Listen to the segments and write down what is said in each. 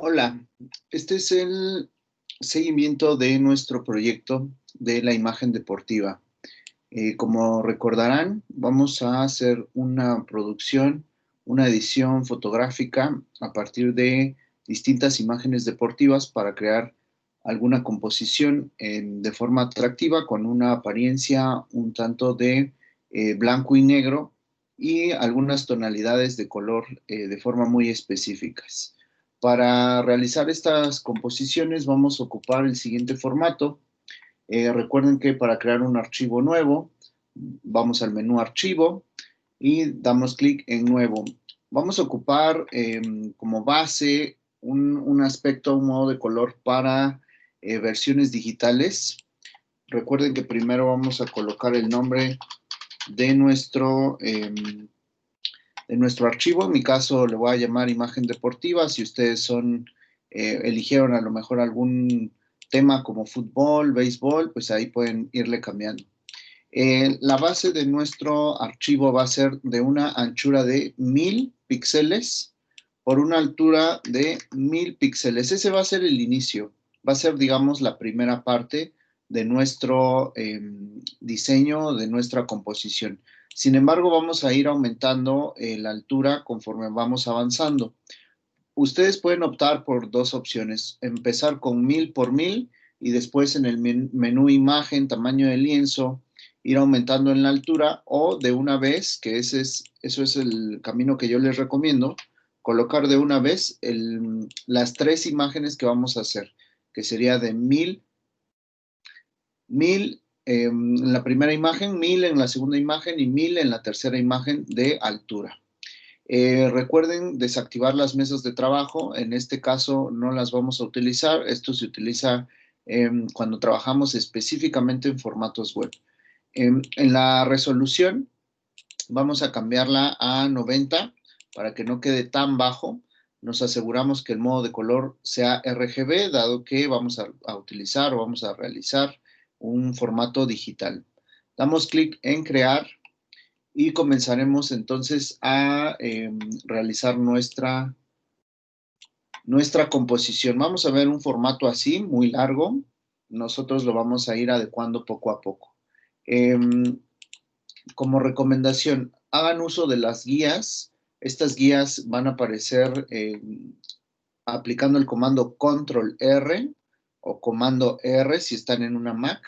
Hola, este es el seguimiento de nuestro proyecto de la imagen deportiva. Como recordarán, vamos a hacer una producción, una edición fotográfica a partir de distintas imágenes deportivas para crear alguna composición de forma atractiva con una apariencia un tanto de blanco y negro y algunas tonalidades de color de forma muy específicas. Para realizar estas composiciones vamos a ocupar el siguiente formato. Recuerden que para crear un archivo nuevo, vamos al menú Archivo y damos clic en Nuevo. Vamos a ocupar como base un aspecto, un modo de color para versiones digitales. Recuerden que primero vamos a colocar el nombre de nuestro archivo. En mi caso le voy a llamar imagen deportiva. Si ustedes eligieron a lo mejor algún tema como fútbol, béisbol, pues ahí pueden irle cambiando. La base de nuestro archivo va a ser de una anchura de 1000 píxeles por una altura de 1000 píxeles. Ese va a ser el inicio, va a ser, digamos, la primera parte de nuestro diseño, de nuestra composición. Sin embargo, vamos a ir aumentando la altura conforme vamos avanzando. Ustedes pueden optar por dos opciones, empezar con 1000 por 1000 y después en el menú imagen, tamaño de lienzo, ir aumentando en la altura o de una vez, que eso es el camino que yo les recomiendo, colocar de una vez las tres imágenes que vamos a hacer, que sería de 1000 en la primera imagen, 1000 en la segunda imagen y 1000 en la tercera imagen de altura. Recuerden desactivar las mesas de trabajo. En este caso no las vamos a utilizar. Esto se utiliza cuando trabajamos específicamente en formatos web. En la resolución vamos a cambiarla a 90 para que no quede tan bajo. Nos aseguramos que el modo de color sea RGB, dado que vamos a utilizar o vamos a realizar un formato digital. Damos clic en crear y comenzaremos entonces a realizar nuestra composición. Vamos a ver un formato así, muy largo. Nosotros lo vamos a ir adecuando poco a poco. Como recomendación, hagan uso de las guías. Estas guías van a aparecer aplicando el comando Control R o comando R si están en una Mac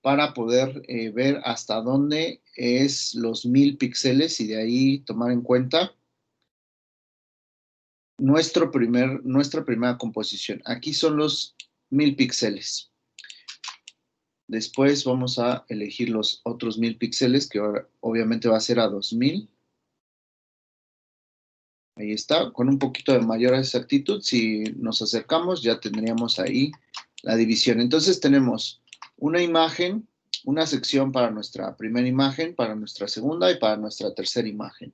para poder ver hasta dónde es los 1000 píxeles y de ahí tomar en cuenta nuestra primera composición. Aquí son los 1000 píxeles. Después vamos a elegir los otros 1000 píxeles, que ahora obviamente va a ser a 2000. Ahí está, con un poquito de mayor exactitud. Si nos acercamos, ya tendríamos ahí la división. Entonces tenemos una imagen, una sección para nuestra primera imagen, para nuestra segunda y para nuestra tercera imagen.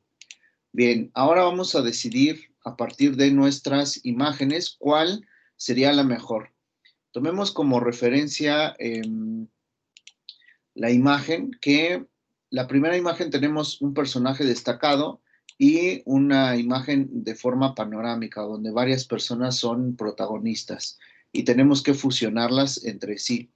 Bien, ahora vamos a decidir a partir de nuestras imágenes cuál sería la mejor. Tomemos como referencia la imagen que la primera imagen tenemos un personaje destacado y una imagen de forma panorámica donde varias personas son protagonistas y tenemos que fusionarlas entre sí.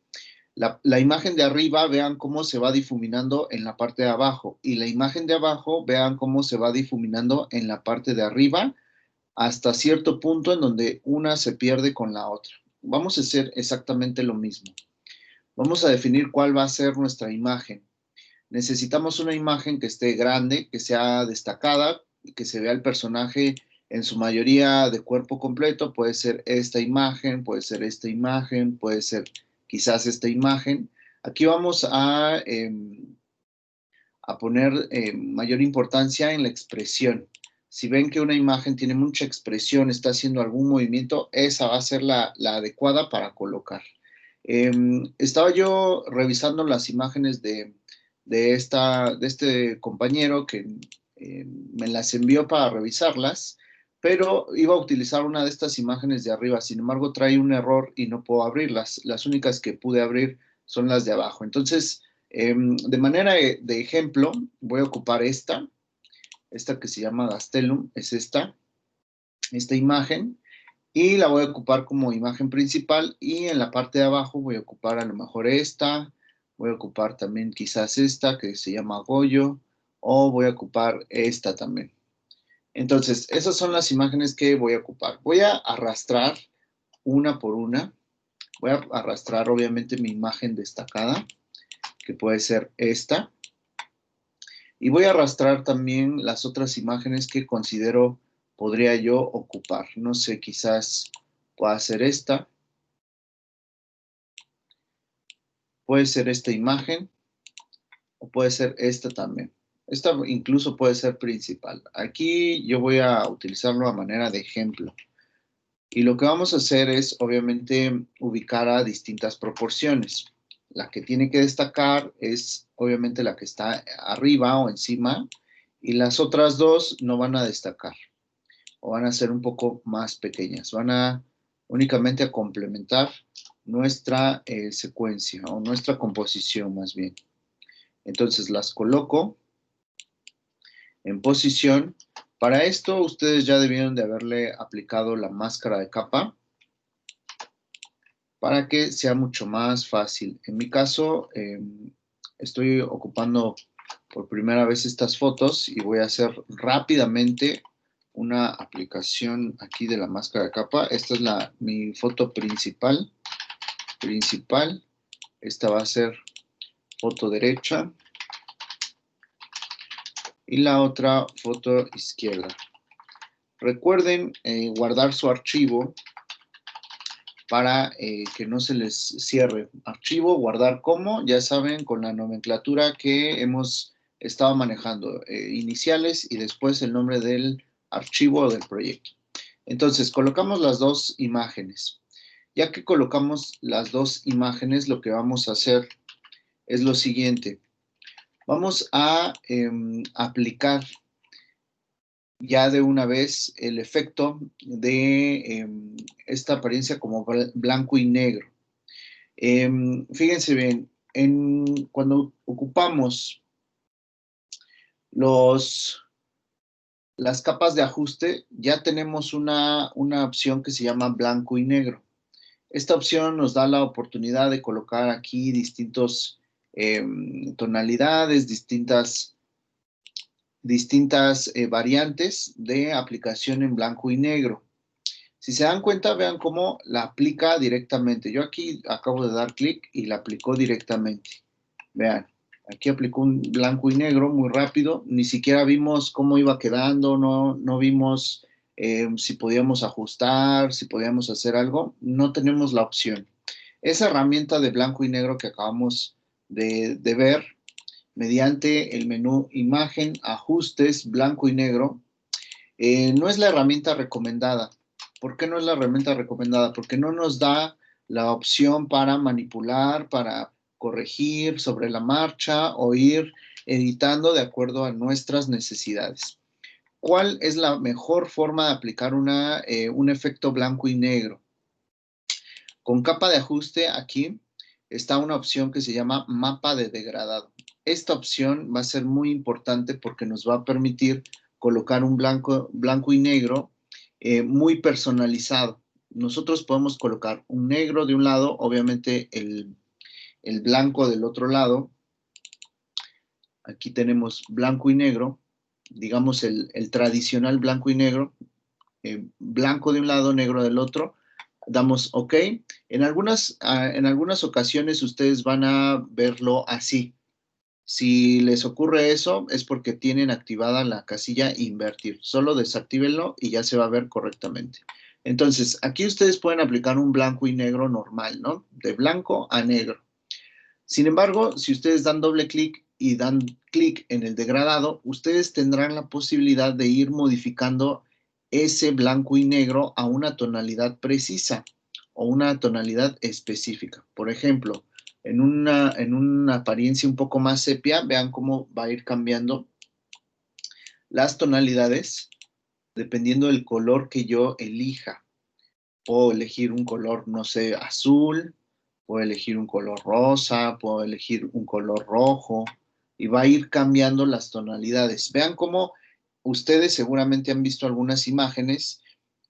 La imagen de arriba, vean cómo se va difuminando en la parte de abajo y la imagen de abajo, vean cómo se va difuminando en la parte de arriba hasta cierto punto en donde una se pierde con la otra. Vamos a hacer exactamente lo mismo. Vamos a definir cuál va a ser nuestra imagen. Necesitamos una imagen que esté grande, que sea destacada, que se vea el personaje en su mayoría de cuerpo completo. Puede ser esta imagen, puede ser esta imagen, puede ser quizás esta imagen. Aquí vamos a poner mayor importancia en la expresión. Si ven que una imagen tiene mucha expresión, está haciendo algún movimiento, esa va a ser la adecuada para colocar. Estaba yo revisando las imágenes de este compañero que me las envió para revisarlas, pero iba a utilizar una de estas imágenes de arriba. Sin embargo, trae un error y no puedo abrirlas. Las únicas que pude abrir son las de abajo. Entonces, de manera de ejemplo, voy a ocupar esta que se llama Gastelum, es esta imagen, y la voy a ocupar como imagen principal, y en la parte de abajo voy a ocupar a lo mejor esta, voy a ocupar también quizás esta que se llama Goyo, o voy a ocupar esta también. Entonces, esas son las imágenes que voy a ocupar. Voy a arrastrar una por una. Voy a arrastrar obviamente mi imagen destacada, que puede ser esta. Y voy a arrastrar también las otras imágenes que considero podría yo ocupar. No sé, quizás pueda ser esta. Puede ser esta imagen o puede ser esta también. Esta incluso puede ser principal. Aquí yo voy a utilizarlo a manera de ejemplo. Y lo que vamos a hacer es, obviamente, ubicar a distintas proporciones. La que tiene que destacar es, obviamente, la que está arriba o encima, y las otras dos no van a destacar, o van a ser un poco más pequeñas. Van a únicamente a complementar nuestra secuencia, o nuestra composición, más bien. Entonces, las coloco en posición. Para esto, ustedes ya debieron de haberle aplicado la máscara de capa, para que sea mucho más fácil. En mi caso, estoy ocupando por primera vez estas fotos y voy a hacer rápidamente una aplicación aquí de la máscara de capa. Esta es mi foto principal. Esta va a ser foto derecha y la otra foto izquierda. Recuerden guardar su archivo para que no se les cierre. Archivo, guardar como, ya saben, con la nomenclatura que hemos estado manejando, iniciales y después el nombre del archivo o del proyecto. Entonces, colocamos las dos imágenes. Ya que colocamos las dos imágenes, lo que vamos a hacer es lo siguiente. Vamos a aplicar ya de una vez el efecto de esta apariencia como blanco y negro. Fíjense bien, cuando ocupamos las capas de ajuste, ya tenemos una opción que se llama blanco y negro. Esta opción nos da la oportunidad de colocar aquí distintos tonalidades, distintas variantes de aplicación en blanco y negro. Si se dan cuenta, vean cómo la aplica directamente. Yo aquí acabo de dar clic y la aplicó directamente. Vean, aquí aplicó un blanco y negro muy rápido. Ni siquiera vimos cómo iba quedando, no vimos si podíamos ajustar, si podíamos hacer algo. No tenemos la opción. Esa herramienta de blanco y negro que acabamos de ver, mediante el menú Imagen, Ajustes, Blanco y Negro, no es la herramienta recomendada. ¿Por qué no es la herramienta recomendada? Porque no nos da la opción para manipular, para corregir sobre la marcha o ir editando de acuerdo a nuestras necesidades. ¿Cuál es la mejor forma de aplicar un efecto blanco y negro? Con capa de ajuste aquí está una opción que se llama mapa de degradado. Esta opción va a ser muy importante porque nos va a permitir colocar un blanco y negro muy personalizado. Nosotros podemos colocar un negro de un lado, obviamente el blanco del otro lado. Aquí tenemos blanco y negro, digamos el tradicional blanco y negro, blanco de un lado, negro del otro. Damos OK. En algunas ocasiones ustedes van a verlo así. Si les ocurre eso, es porque tienen activada la casilla invertir. Solo desactívenlo y ya se va a ver correctamente. Entonces, aquí ustedes pueden aplicar un blanco y negro normal, ¿no? De blanco a negro. Sin embargo, si ustedes dan doble clic y dan clic en el degradado, ustedes tendrán la posibilidad de ir modificando ese blanco y negro a una tonalidad precisa o una tonalidad específica. Por ejemplo, en una apariencia un poco más sepia, vean cómo va a ir cambiando las tonalidades dependiendo del color que yo elija. Puedo elegir un color, no sé, azul, puedo elegir un color rosa, puedo elegir un color rojo, y va a ir cambiando las tonalidades. Vean cómo ustedes seguramente han visto algunas imágenes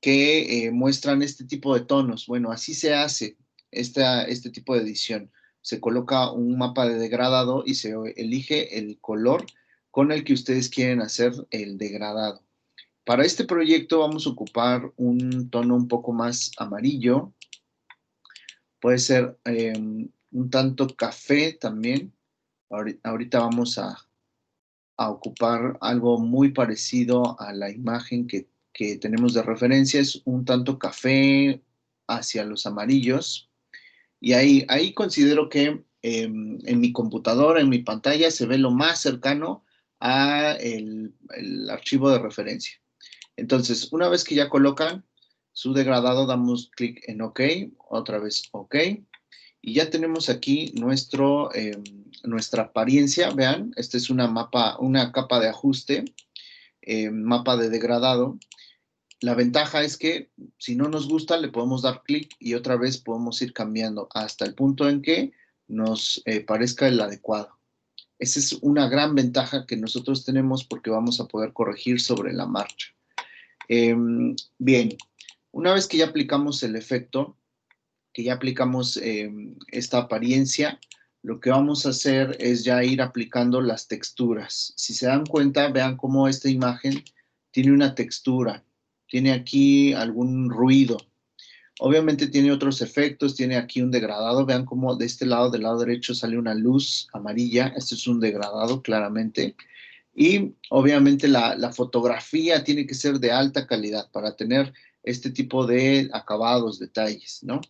que muestran este tipo de tonos. Bueno, así se hace este tipo de edición. Se coloca un mapa de degradado y se elige el color con el que ustedes quieren hacer el degradado. Para este proyecto vamos a ocupar un tono un poco más amarillo. Puede ser un tanto café también. Ahorita vamos a ocupar algo muy parecido a la imagen que tenemos de referencia. Es un tanto café hacia los amarillos. Y ahí considero que en mi computadora, en mi pantalla, se ve lo más cercano a el archivo de referencia. Entonces, una vez que ya colocan su degradado, damos clic en OK, otra vez OK, y ya tenemos aquí nuestra apariencia. Vean, esta es una capa de ajuste, mapa de degradado. La ventaja es que si no nos gusta, le podemos dar clic y otra vez podemos ir cambiando hasta el punto en que nos parezca el adecuado. Esa es una gran ventaja que nosotros tenemos porque vamos a poder corregir sobre la marcha. Bien, una vez que ya aplicamos el efecto, que ya aplicamos esta apariencia, lo que vamos a hacer es ya ir aplicando las texturas. Si se dan cuenta, vean cómo esta imagen tiene una textura, tiene aquí algún ruido. Obviamente tiene otros efectos, tiene aquí un degradado. Vean cómo de este lado, del lado derecho, sale una luz amarilla. Este es un degradado, claramente. Y obviamente la fotografía tiene que ser de alta calidad para tener este tipo de acabados, detalles, ¿no?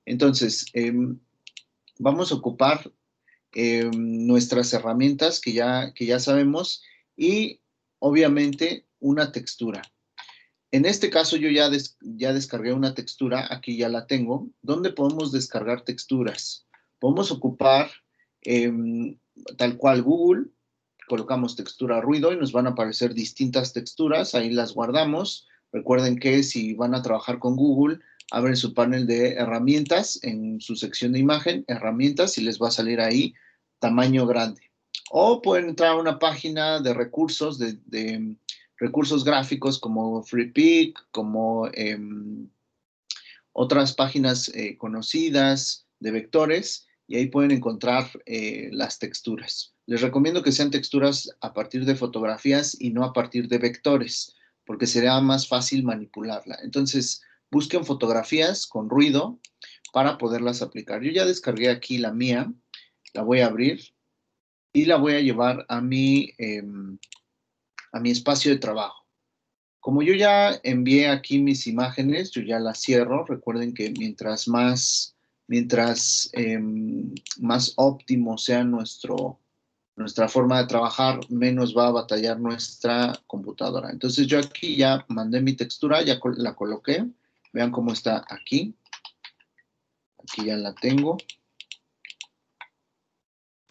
Entonces, vamos a ocupar nuestras herramientas que ya sabemos y obviamente una textura. En este caso yo ya descargué una textura, aquí ya la tengo. ¿Dónde podemos descargar texturas? Podemos ocupar tal cual Google, colocamos textura ruido y nos van a aparecer distintas texturas, ahí las guardamos. Recuerden que si van a trabajar con Google, abren su panel de herramientas en su sección de imagen, herramientas, y les va a salir ahí tamaño grande. O pueden entrar a una página de recursos, de recursos gráficos como FreePic, como otras páginas conocidas de vectores, y ahí pueden encontrar las texturas. Les recomiendo que sean texturas a partir de fotografías y no a partir de vectores, porque será más fácil manipularla. Entonces, busquen fotografías con ruido para poderlas aplicar. Yo ya descargué aquí la mía, la voy a abrir y la voy a llevar a mi espacio de trabajo. Como yo ya envié aquí mis imágenes, yo ya las cierro. Recuerden que mientras más óptimo sea nuestra forma de trabajar, menos va a batallar nuestra computadora. Entonces yo aquí ya mandé mi textura, ya la coloqué. Vean cómo está aquí. Aquí ya la tengo.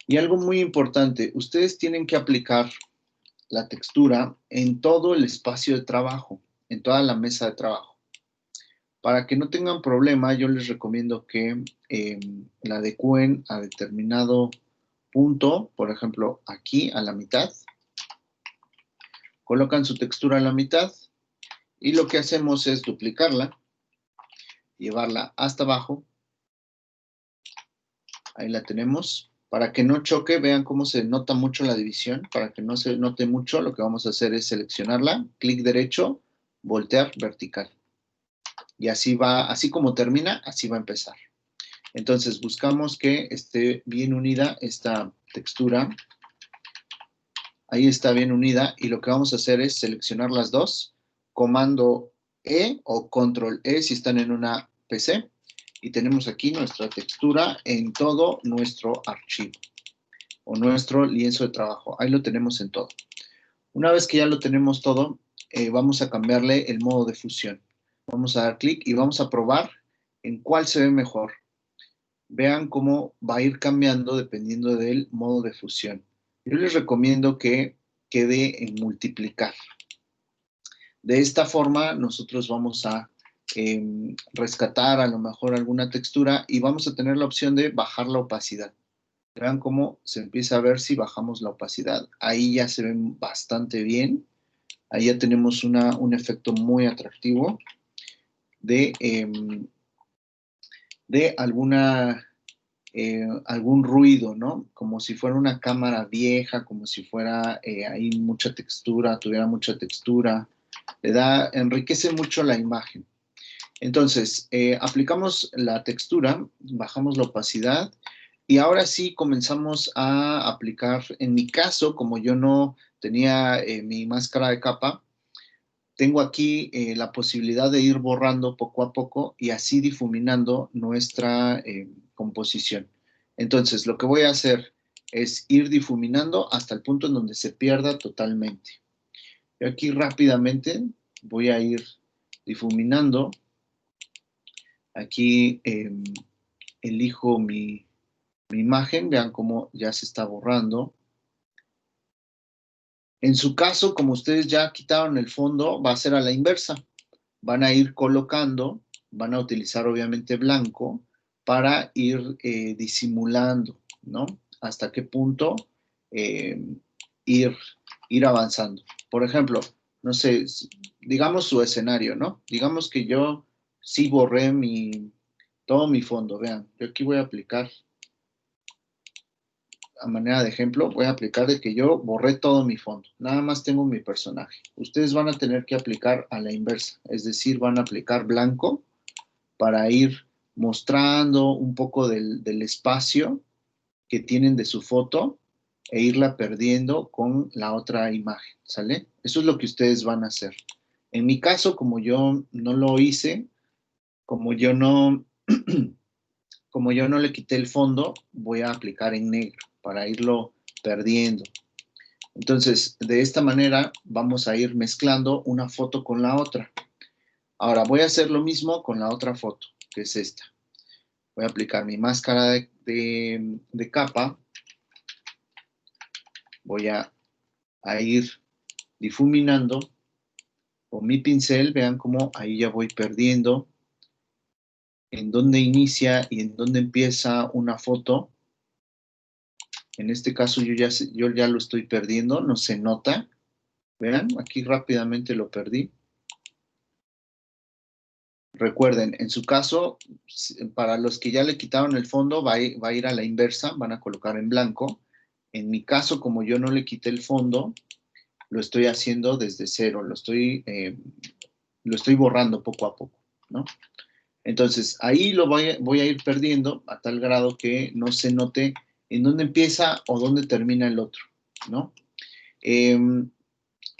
Y algo muy importante, ustedes tienen que aplicar la textura en todo el espacio de trabajo, en toda la mesa de trabajo. Para que no tengan problema, yo les recomiendo que la adecúen a determinado punto, por ejemplo, aquí a la mitad. Colocan su textura a la mitad y lo que hacemos es duplicarla, llevarla hasta abajo. Ahí la tenemos. Para que no choque, vean cómo se nota mucho la división. Para que no se note mucho, lo que vamos a hacer es seleccionarla, clic derecho, voltear vertical. Y así va, así como termina, así va a empezar. Entonces buscamos que esté bien unida esta textura. Ahí está bien unida y lo que vamos a hacer es seleccionar las dos, comando E o control E si están en una PC, y tenemos aquí nuestra textura en todo nuestro archivo o nuestro lienzo de trabajo. Ahí lo tenemos en todo. Una vez que ya lo tenemos todo, vamos a cambiarle el modo de fusión. Vamos a dar clic y vamos a probar en cuál se ve mejor. Vean cómo va a ir cambiando dependiendo del modo de fusión. Yo les recomiendo que quede en multiplicar. De esta forma, nosotros vamos a rescatar a lo mejor alguna textura y vamos a tener la opción de bajar la opacidad. Vean cómo se empieza a ver si bajamos la opacidad. Ahí ya se ven bastante bien. Ahí ya tenemos un efecto muy atractivo. de algún ruido, ¿no? Como si fuera una cámara vieja, como si fuera ahí mucha textura, tuviera mucha textura. Enriquece mucho la imagen. Entonces, aplicamos la textura, bajamos la opacidad y ahora sí comenzamos a aplicar, en mi caso, como yo no tenía mi máscara de capa, tengo aquí la posibilidad de ir borrando poco a poco y así difuminando nuestra composición. Entonces, lo que voy a hacer es ir difuminando hasta el punto en donde se pierda totalmente. Yo aquí rápidamente voy a ir difuminando. Aquí elijo mi imagen, vean cómo ya se está borrando. En su caso, como ustedes ya quitaron el fondo, va a ser a la inversa. Van a ir colocando, van a utilizar obviamente blanco para ir disimulando, ¿no? Hasta qué punto ir avanzando. Por ejemplo, no sé, digamos su escenario, ¿no? Digamos que yo sí borré todo mi fondo, vean, yo aquí voy a aplicar, a manera de ejemplo, voy a aplicar de que yo borré todo mi fondo, nada más tengo mi personaje. Ustedes van a tener que aplicar a la inversa, es decir, van a aplicar blanco para ir mostrando un poco del espacio que tienen de su foto e irla perdiendo con la otra imagen, ¿sale? Eso es lo que ustedes van a hacer. En mi caso, como yo no lo hice, como yo no, como yo no le quité el fondo, voy a aplicar en negro para irlo perdiendo. Entonces, de esta manera vamos a ir mezclando una foto con la otra. Ahora, voy a hacer lo mismo con la otra foto, que es esta. Voy a aplicar mi máscara de capa. Voy a ir difuminando con mi pincel. Vean cómo ahí ya voy perdiendo en dónde inicia y en dónde empieza una foto. En este caso yo ya lo estoy perdiendo, no se nota. Vean, aquí rápidamente lo perdí. Recuerden, en su caso, para los que ya le quitaron el fondo, va a ir a la inversa, van a colocar en blanco. En mi caso, como yo no le quité el fondo, lo estoy haciendo desde cero, lo estoy borrando poco a poco, ¿no? Entonces, ahí lo voy a ir perdiendo a tal grado que no se note en dónde empieza o dónde termina el otro, ¿no? De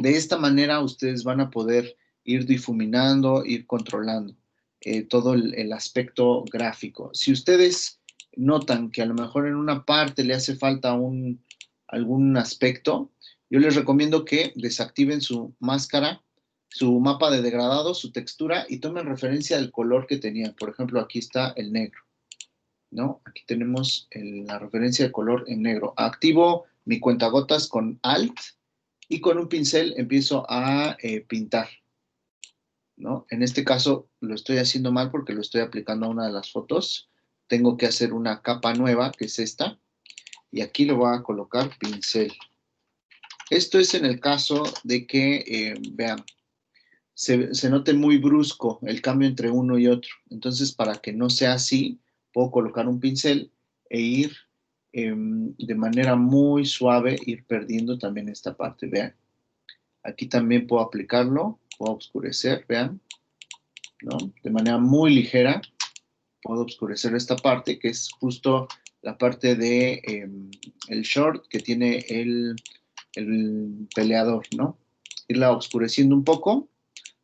esta manera ustedes van a poder ir difuminando, ir controlando todo el aspecto gráfico. Si ustedes notan que a lo mejor en una parte le hace falta algún aspecto, yo les recomiendo que desactiven su máscara, su mapa de degradado, su textura y tomen referencia del color que tenían. Por ejemplo, aquí está el negro, ¿no? Aquí tenemos la referencia de color en negro. Activo mi cuentagotas con Alt y con un pincel empiezo a pintar, ¿no? En este caso lo estoy haciendo mal porque lo estoy aplicando a una de las fotos. Tengo que hacer una capa nueva, que es esta, y aquí lo voy a colocar pincel. Esto es en el caso de que, vean, se note muy brusco el cambio entre uno y otro. Entonces, para que no sea así, puedo colocar un pincel e ir de manera muy suave, ir perdiendo también esta parte, vean. Aquí también puedo aplicarlo, puedo oscurecer, vean, ¿no? De manera muy ligera puedo oscurecer esta parte, que es justo la parte de el short que tiene el peleador, ¿no? Irla oscureciendo un poco.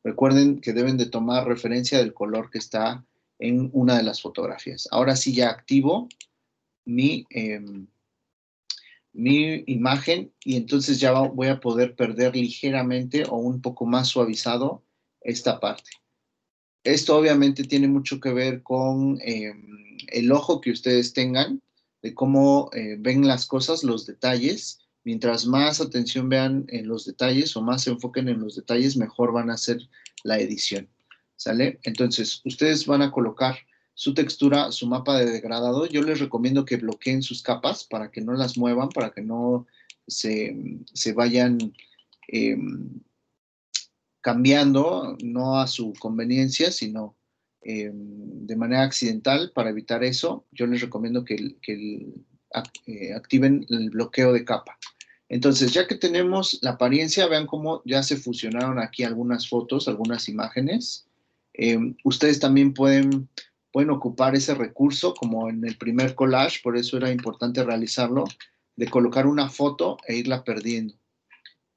Recuerden que deben de tomar referencia del color que está en una de las fotografías. Ahora sí ya activo mi imagen y entonces ya voy a poder perder ligeramente o un poco más suavizado esta parte. Esto obviamente tiene mucho que ver con el ojo que ustedes tengan, de cómo ven las cosas, los detalles. Mientras más atención vean en los detalles o más se enfoquen en los detalles, mejor van a hacer la edición. ¿Sale? Entonces, ustedes van a colocar su textura, su mapa de degradado. Yo les recomiendo que bloqueen sus capas para que no las muevan, para que no se vayan cambiando, no a su conveniencia, sino de manera accidental. Para evitar eso, yo les recomiendo que activen el bloqueo de capa. Entonces, ya que tenemos la apariencia, vean cómo ya se fusionaron aquí algunas fotos, algunas imágenes. Ustedes también pueden ocupar ese recurso, como en el primer collage, por eso era importante realizarlo, de colocar una foto e irla perdiendo,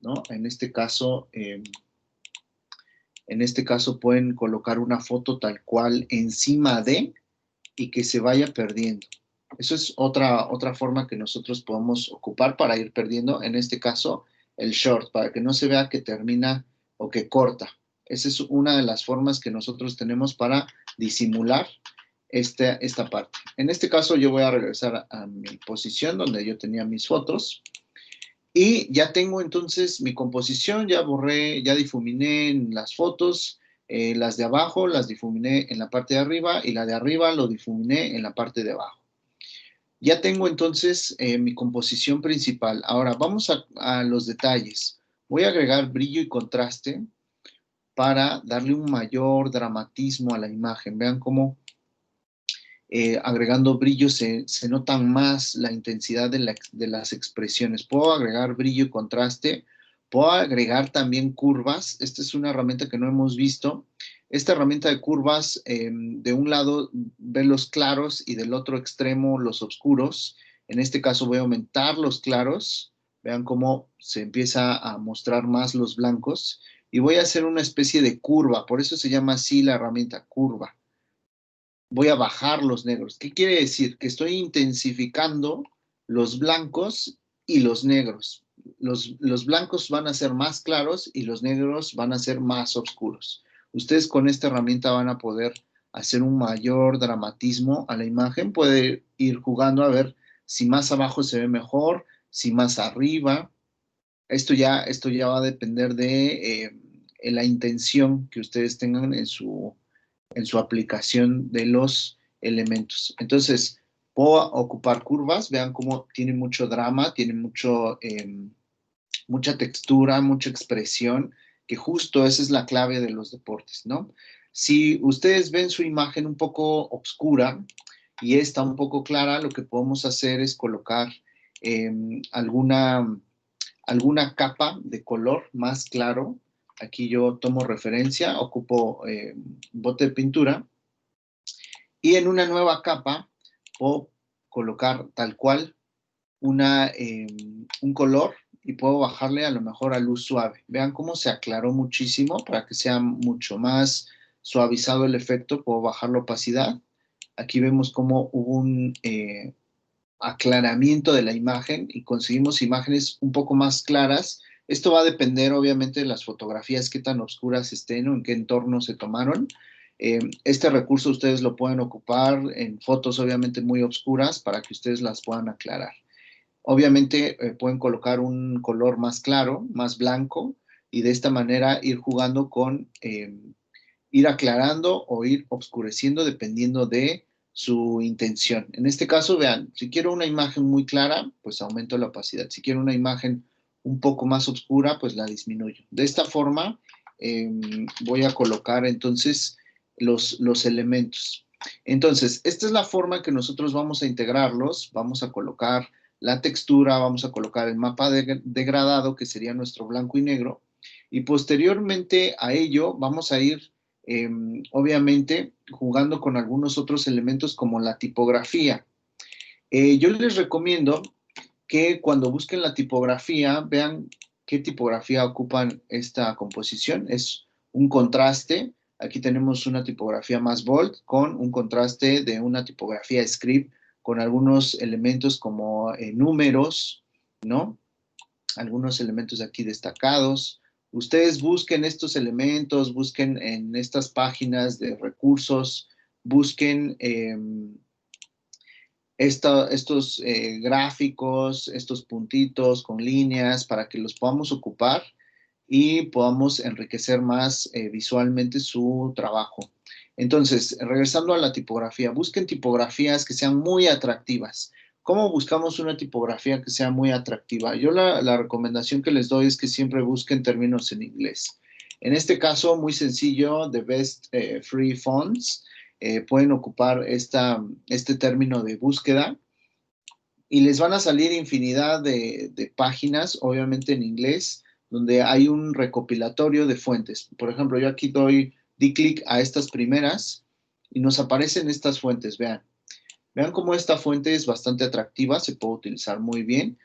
¿no? En este caso pueden colocar una foto tal cual encima de y que se vaya perdiendo. Eso es otra forma que nosotros podemos ocupar para ir perdiendo, en este caso, el short, para que no se vea que termina o que corta. Esa es una de las formas que nosotros tenemos para disimular esta parte. En este caso, yo voy a regresar a mi posición donde yo tenía mis fotos. Y ya tengo entonces mi composición, ya borré, ya difuminé en las fotos, las de abajo las difuminé en la parte de arriba y la de arriba lo difuminé en la parte de abajo. Ya tengo entonces mi composición principal. Ahora vamos a los detalles. Voy a agregar brillo y contraste para darle un mayor dramatismo a la imagen. Vean cómo agregando brillo se nota más la intensidad de las expresiones. Puedo agregar brillo y contraste. Puedo agregar también curvas. Esta es una herramienta que no hemos visto. Esta herramienta de curvas, de un lado ve los claros y del otro extremo los oscuros. En este caso voy a aumentar los claros. Vean cómo se empieza a mostrar más los blancos. Y voy a hacer una especie de curva. Por eso se llama así la herramienta, curva. Voy a bajar los negros. ¿Qué quiere decir? Que estoy intensificando los blancos y los negros. Los blancos van a ser más claros y los negros van a ser más oscuros. Ustedes con esta herramienta van a poder hacer un mayor dramatismo a la imagen. Puede ir jugando a ver si más abajo se ve mejor, si más arriba. Esto ya va a depender de la intención que ustedes tengan en su aplicación de los elementos. Entonces, puedo ocupar curvas, vean cómo tiene mucho drama, tiene mucha textura, mucha expresión, que justo esa es la clave de los deportes, ¿no? Si ustedes ven su imagen un poco oscura y esta un poco clara, lo que podemos hacer es colocar alguna capa de color más claro. Aquí yo tomo referencia, ocupo bote de pintura y en una nueva capa puedo colocar tal cual un color y puedo bajarle a lo mejor a luz suave. Vean cómo se aclaró muchísimo para que sea mucho más suavizado el efecto. Puedo bajar la opacidad. Aquí vemos cómo hubo un aclaramiento de la imagen y conseguimos imágenes un poco más claras. Esto va a depender obviamente de las fotografías, qué tan oscuras estén o en qué entorno se tomaron. Este recurso ustedes lo pueden ocupar en fotos obviamente muy oscuras para que ustedes las puedan aclarar. Obviamente pueden colocar un color más claro, más blanco, y de esta manera ir jugando con ir aclarando o ir oscureciendo dependiendo de su intención. En este caso, vean, si quiero una imagen muy clara, pues aumento la opacidad. Si quiero una imagen un poco más oscura, pues la disminuyo. De esta forma, voy a colocar entonces los elementos. Entonces, esta es la forma que nosotros vamos a integrarlos. Vamos a colocar la textura, vamos a colocar el mapa degradado, que sería nuestro blanco y negro. Y posteriormente a ello, vamos a ir obviamente jugando con algunos otros elementos como la tipografía. Yo les recomiendo que cuando busquen la tipografía, vean qué tipografía ocupan esta composición. Es un contraste. Aquí tenemos una tipografía más bold con un contraste de una tipografía script con algunos elementos como números, ¿no? Algunos elementos aquí destacados. Ustedes busquen estos elementos, busquen en estas páginas de recursos, busquen estos gráficos, estos puntitos con líneas para que los podamos ocupar y podamos enriquecer más visualmente su trabajo. Entonces, regresando a la tipografía, busquen tipografías que sean muy atractivas. ¿Cómo buscamos una tipografía que sea muy atractiva? Yo la recomendación que les doy es que siempre busquen términos en inglés. En este caso, muy sencillo, The Best Free Fonts. pueden ocupar este término de búsqueda y les van a salir infinidad de páginas, obviamente en inglés, donde hay un recopilatorio de fuentes. Por ejemplo, yo aquí di clic a estas primeras y nos aparecen estas fuentes, vean. Vean cómo esta fuente es bastante atractiva, se puede utilizar muy bien.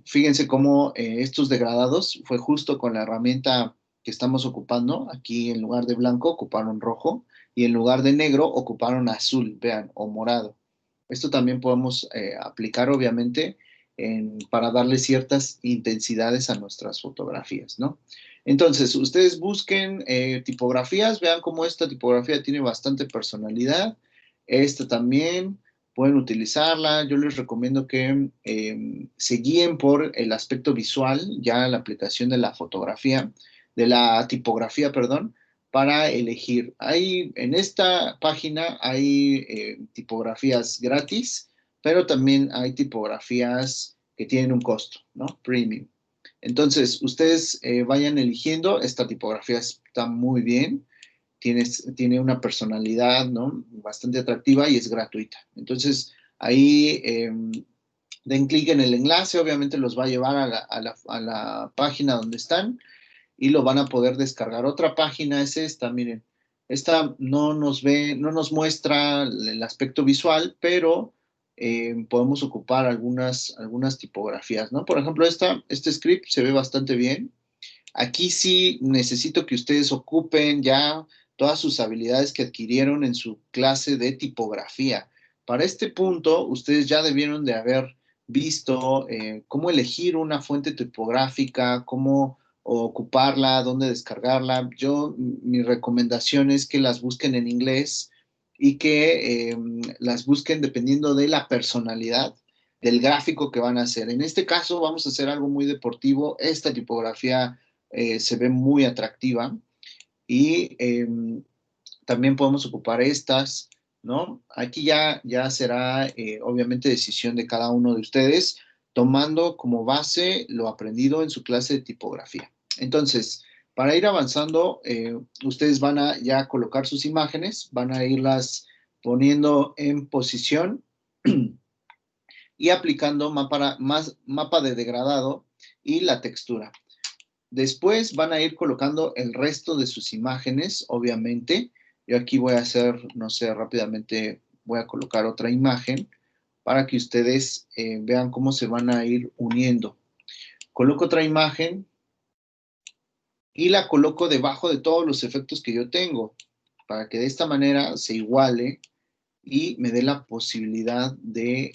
Fíjense cómo estos degradados fue justo con la herramienta que estamos ocupando. Aquí en lugar de blanco ocuparon rojo y en lugar de negro ocuparon azul, vean, o morado. Esto también podemos aplicar, obviamente, para darle ciertas intensidades a nuestras fotografías, ¿no? Entonces, ustedes busquen tipografías, vean cómo esta tipografía tiene bastante personalidad. Esta también pueden utilizarla. Yo les recomiendo que se guíen por el aspecto visual, ya la aplicación de la fotografía, de la tipografía, perdón, para elegir. En esta página hay tipografías gratis, pero también hay tipografías que tienen un costo, ¿no? Premium. Entonces, ustedes vayan eligiendo. Esta tipografía está muy bien. Tiene una personalidad, ¿no? Bastante atractiva y es gratuita. Entonces, ahí den clic en el enlace, obviamente los va a llevar a la página donde están y lo van a poder descargar. Otra página es esta, miren. Esta no nos muestra el aspecto visual, pero podemos ocupar algunas tipografías, ¿no? Por ejemplo, este script se ve bastante bien. Aquí sí necesito que ustedes ocupen ya todas sus habilidades que adquirieron en su clase de tipografía. Para este punto, ustedes ya debieron de haber visto cómo elegir una fuente tipográfica, cómo ocuparla, dónde descargarla. Mi recomendación es que las busquen en inglés y que las busquen dependiendo de la personalidad del gráfico que van a hacer. En este caso, vamos a hacer algo muy deportivo. Esta tipografía se ve muy atractiva y también podemos ocupar estas, ¿no? Aquí ya será obviamente decisión de cada uno de ustedes, tomando como base lo aprendido en su clase de tipografía. Entonces, para ir avanzando, ustedes van a ya colocar sus imágenes, van a irlas poniendo en posición y aplicando mapa de degradado y la textura. Después van a ir colocando el resto de sus imágenes, obviamente. Yo aquí voy a hacer, no sé, rápidamente voy a colocar otra imagen para que ustedes vean cómo se van a ir uniendo. Coloco otra imagen y la coloco debajo de todos los efectos que yo tengo, para que de esta manera se iguale y me dé la posibilidad de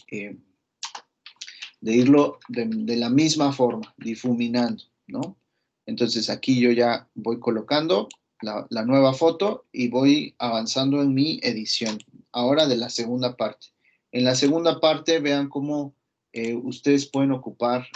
irlo de la misma forma, difuminando, ¿no? Entonces aquí yo ya voy colocando la nueva foto y voy avanzando en mi edición. Ahora de la segunda parte. En la segunda parte vean cómo ustedes pueden ocupar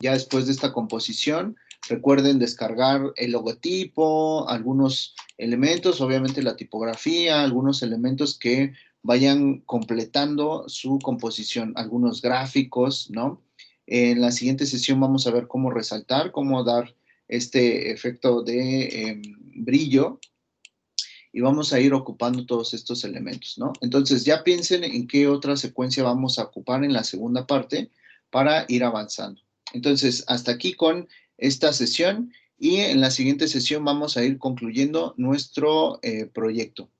ya después de esta composición. Recuerden descargar el logotipo, algunos elementos, obviamente la tipografía, algunos elementos que vayan completando su composición, algunos gráficos, ¿no? En la siguiente sesión vamos a ver cómo resaltar, cómo dar este efecto de brillo y vamos a ir ocupando todos estos elementos, ¿no? Entonces ya piensen en qué otra secuencia vamos a ocupar en la segunda parte para ir avanzando. Entonces, hasta aquí con esta sesión y en la siguiente sesión vamos a ir concluyendo nuestro proyecto.